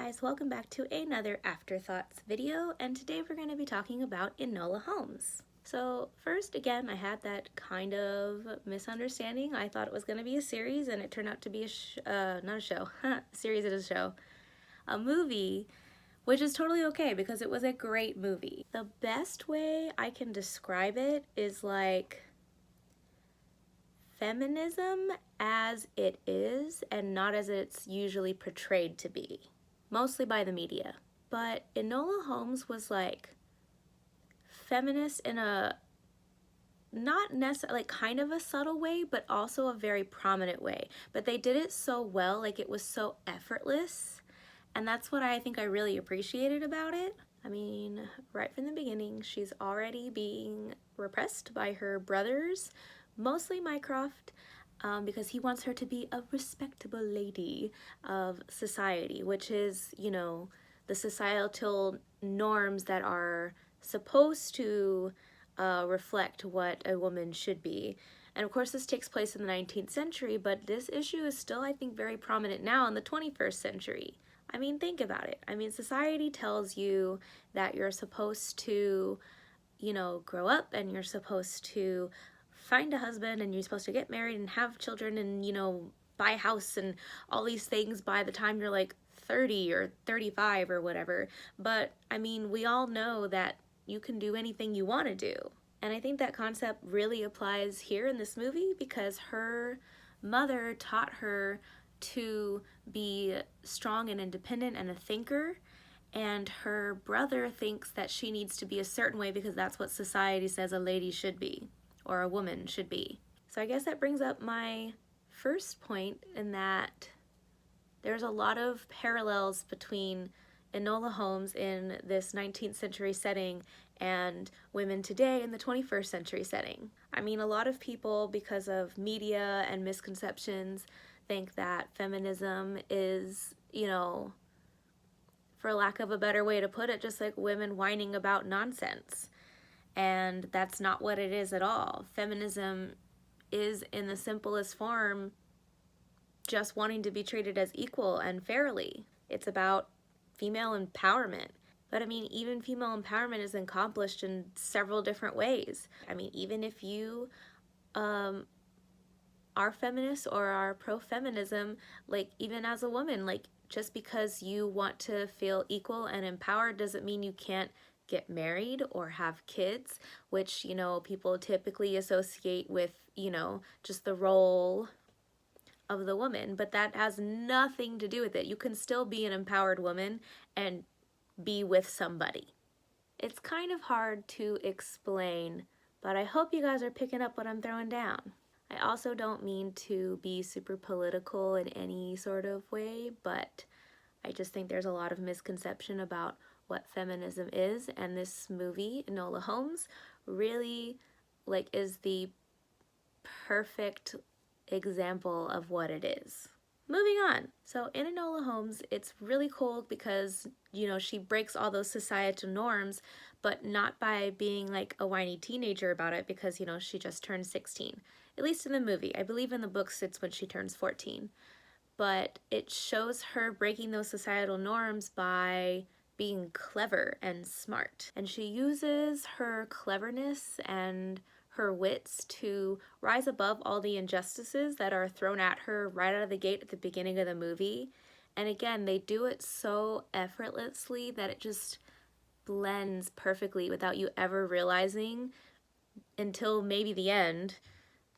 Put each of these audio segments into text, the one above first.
guys, welcome back to another Afterthoughts video, and today we're going to be talking about Enola Holmes. So first, again, I had that kind of misunderstanding. I thought it was going to be a series, and it turned out to be not a show, a series is a show, a movie, which is totally okay because it was a great movie. The best way I can describe it is like feminism as it is and not as it's usually portrayed to be, mostly by the media. But Enola Holmes was like feminist in a not necessarily like kind of a subtle way, but also a very prominent way. But they did it so well, like it was so effortless, and that's what I think I really appreciated about it. I mean, right from the beginning, she's already being repressed by her brothers, mostly Mycroft, because he wants her to be a respectable lady of society, which is, you know, the societal norms that are supposed to reflect what a woman should be. And of course, this takes place in the 19th century, but this issue is still, I think, very prominent now in the 21st century. I mean, think about it. I mean, society tells you that you're supposed to, you know, grow up and you're supposed to find a husband and you're supposed to get married and have children and, you know, buy a house and all these things by the time you're like 30 or 35 or whatever. But I mean, we all know that you can do anything you want to do. And I think that concept really applies here in this movie because her mother taught her to be strong and independent and a thinker, and her brother thinks that she needs to be a certain way because that's what society says a lady should be or a woman should be. So I guess that brings up my first point in that there's a lot of parallels between Enola Holmes in this 19th century setting and women today in the 21st century setting. I mean, a lot of people, because of media and misconceptions, think that feminism is, you know, for lack of a better way to put it, just like women whining about nonsense. And that's not what it is at all. Feminism is, in the simplest form, just wanting to be treated as equal and fairly. It's about female empowerment. But I mean, even female empowerment is accomplished in several different ways. I mean, even if you are feminist or are pro-feminism, like even as a woman, like just because you want to feel equal and empowered doesn't mean you can't get married or have kids, which, you know, people typically associate with, you know, just the role of the woman, but that has nothing to do with it. You can still be an empowered woman and be with somebody. It's kind of hard to explain, but I hope you guys are picking up what I'm throwing down. I also don't mean to be super political in any sort of way, but I just think there's a lot of misconception about what feminism is, and this movie, Enola Holmes, really like is the perfect example of what it is. Moving on. So in Enola Holmes, it's really cool because, you know, she breaks all those societal norms, but not by being like a whiny teenager about it because, you know, she just turned 16. At least in the movie. I believe in the books it's when she turns 14. But it shows her breaking those societal norms by being clever and smart. And she uses her cleverness and her wits to rise above all the injustices that are thrown at her right out of the gate at the beginning of the movie. And again, they do it so effortlessly that it just blends perfectly without you ever realizing until maybe the end,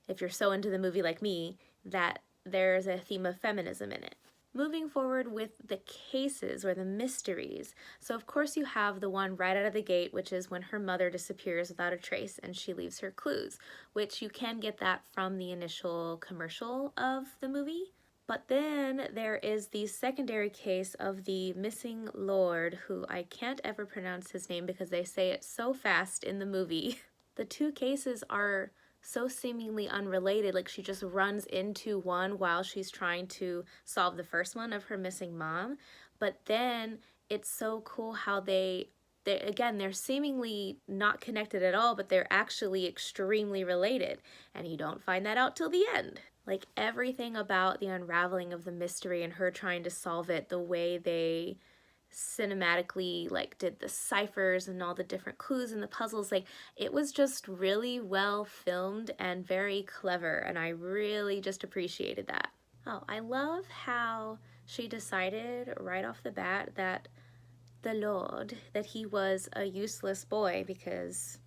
if you're so into the movie like me, that there's a theme of feminism in it. Moving forward with the cases or the mysteries. So of course you have the one right out of the gate, which is when her mother disappears without a trace and she leaves her clues, which you can get that from the initial commercial of the movie. But then there is the secondary case of the missing lord, who I can't ever pronounce his name because they say it so fast in the movie. The two cases are so seemingly unrelated, like she just runs into one while she's trying to solve the first one of her missing mom. But then it's so cool how they again, they're seemingly not connected at all, but they're actually extremely related, and you don't find that out till the end. Like everything about the unraveling of the mystery and her trying to solve it, the way they cinematically like did the ciphers and all the different clues and the puzzles, like it was just really well filmed and very clever, and I really just appreciated that. Oh, I love how she decided right off the bat that the Lord, that he was a useless boy because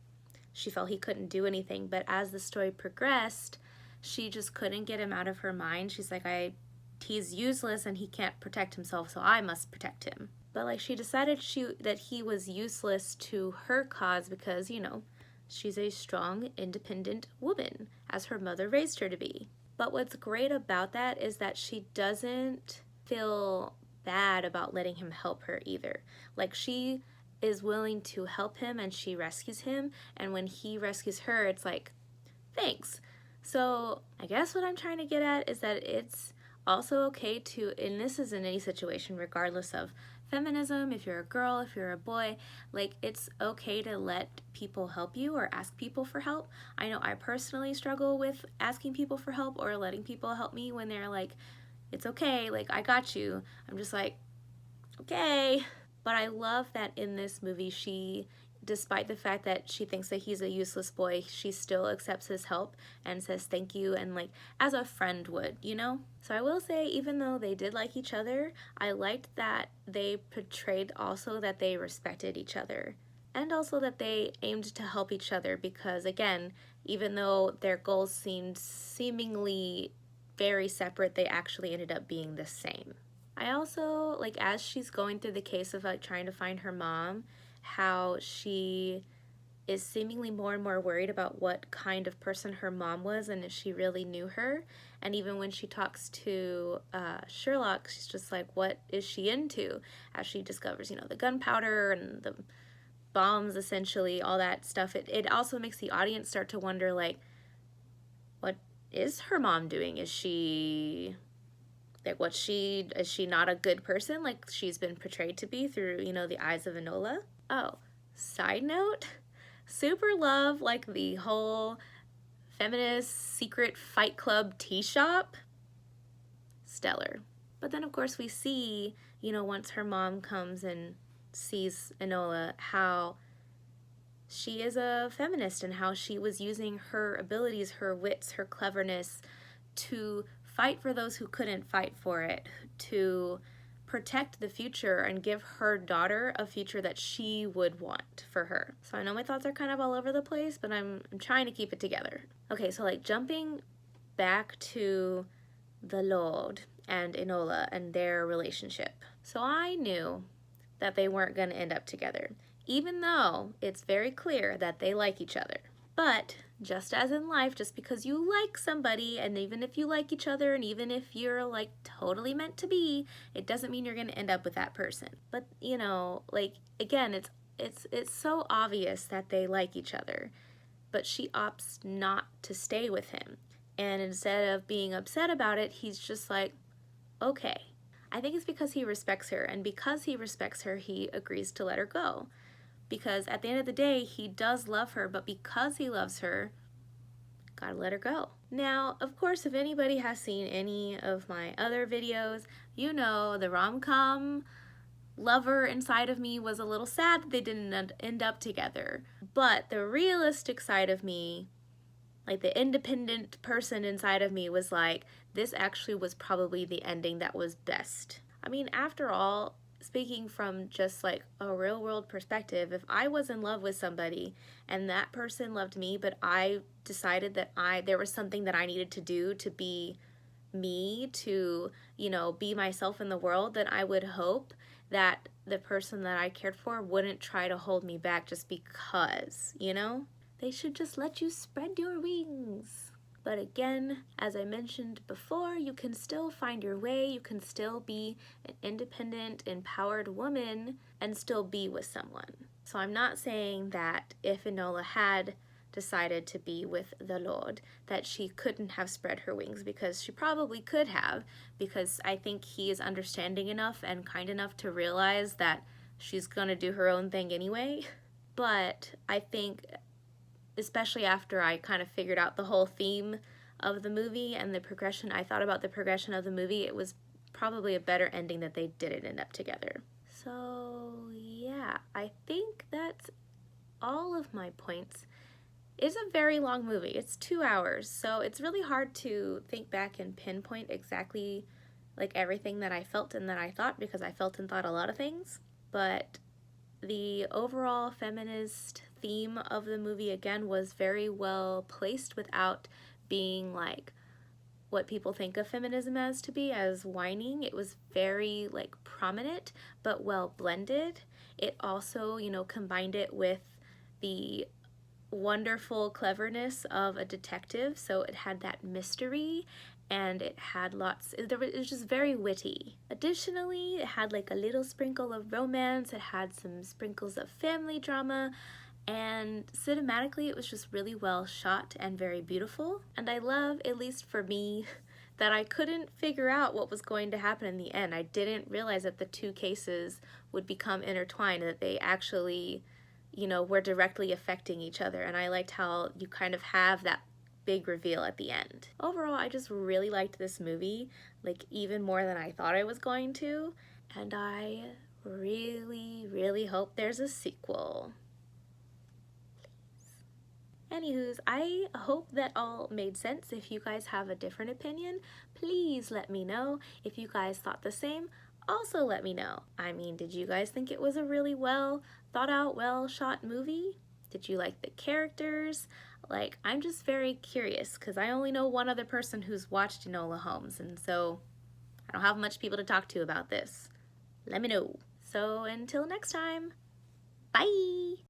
she felt he couldn't do anything. But as the story progressed, she just couldn't get him out of her mind. She's like, he's useless and he can't protect himself, so I must protect him. But like she decided that he was useless to her cause because, you know, she's a strong, independent woman, as her mother raised her to be. But what's great about that is that she doesn't feel bad about letting him help her either. Like she is willing to help him and she rescues him, and when he rescues her, it's like, thanks. So I guess what I'm trying to get at is that it's also okay to, and this is in any situation regardless of feminism, if you're a girl, if you're a boy, like it's okay to let people help you or ask people for help. I know I personally struggle with asking people for help or letting people help me when they're like, it's okay, like I got you. I'm just like, okay. But I love that in this movie, she, despite the fact that she thinks that he's a useless boy, she still accepts his help and says thank you, and like as a friend would, you know? So I will say, even though they did like each other, I liked that they portrayed also that they respected each other and also that they aimed to help each other because, again, even though their goals seemed seemingly very separate, they actually ended up being the same. I also, like, as she's going through the case of like trying to find her mom, how she is seemingly more and more worried about what kind of person her mom was and if she really knew her. And even when she talks to Sherlock, she's just like, what is she into? As she discovers, you know, the gunpowder and the bombs, essentially, all that stuff. It also makes the audience start to wonder, like, what is her mom doing? Is she like, is she not a good person like she's been portrayed to be through, you know, the eyes of Enola? Oh, side note, super love like the whole feminist secret fight club tea shop. Stellar. But then of course we see, you know, once her mom comes and sees Enola, how she is a feminist and how she was using her abilities, her wits, her cleverness to fight for those who couldn't fight for it, to protect the future and give her daughter a future that she would want for her. So I know my thoughts are kind of all over the place, but I'm trying to keep it together. Okay, so like jumping back to the Lord and Enola and their relationship. So I knew that they weren't going to end up together, even though it's very clear that they like each other. But just as in life, just because you like somebody, and even if you like each other, and even if you're like totally meant to be, it doesn't mean you're going to end up with that person. But you know, like again, it's so obvious that they like each other, but she opts not to stay with him. And instead of being upset about it, he's just like, okay. I think it's because he respects her, and because he respects her, he agrees to let her go. Because at the end of the day, he does love her, but because he loves her, gotta let her go. Now, of course, if anybody has seen any of my other videos, you know the rom-com lover inside of me was a little sad that they didn't end up together. But the realistic side of me, like the independent person inside of me, was like, this actually was probably the ending that was best. I mean, after all, speaking from just like a real world perspective, if I was in love with somebody and that person loved me, but I decided that there was something that I needed to do to be me, to, you know, be myself in the world, then I would hope that the person that I cared for wouldn't try to hold me back just because, you know? They should just let you spread your wings. But again, as I mentioned before, you can still find your way. You can still be an independent, empowered woman and still be with someone. So I'm not saying that if Enola had decided to be with the Lord, that she couldn't have spread her wings, because she probably could have, because I think he is understanding enough and kind enough to realize that she's gonna do her own thing anyway. But I think, especially after I kind of figured out the whole theme of the movie and the progression I thought about the progression of the movie, it was probably a better ending that they didn't end up together. So yeah, I think that's all of my points. It's a very long movie. It's 2 hours, so it's really hard to think back and pinpoint exactly like everything that I felt and that I thought, because I felt and thought a lot of things. But the overall feminist theme of the movie again was very well placed without being like what people think of feminism as to be, as whining. It was very like prominent but well blended. It also, you know, combined it with the wonderful cleverness of a detective, so it had that mystery and it had lots, it was just very witty. Additionally, it had like a little sprinkle of romance, it had some sprinkles of family drama, and cinematically it was just really well shot and very beautiful. And I love, at least for me, that I couldn't figure out what was going to happen in the end. I didn't realize that the two cases would become intertwined, that they actually, you know, were directly affecting each other, and I liked how you kind of have that big reveal at the end. Overall, I just really liked this movie, like even more than I thought I was going to, and I really, really hope there's a sequel. Anywho's, I hope that all made sense. If you guys have a different opinion, please let me know. If you guys thought the same, also let me know. I mean, did you guys think it was a really well thought out, well shot movie? Did you like the characters? Like, I'm just very curious because I only know one other person who's watched Enola Holmes, and so I don't have much people to talk to about this. Let me know. So until next time, bye!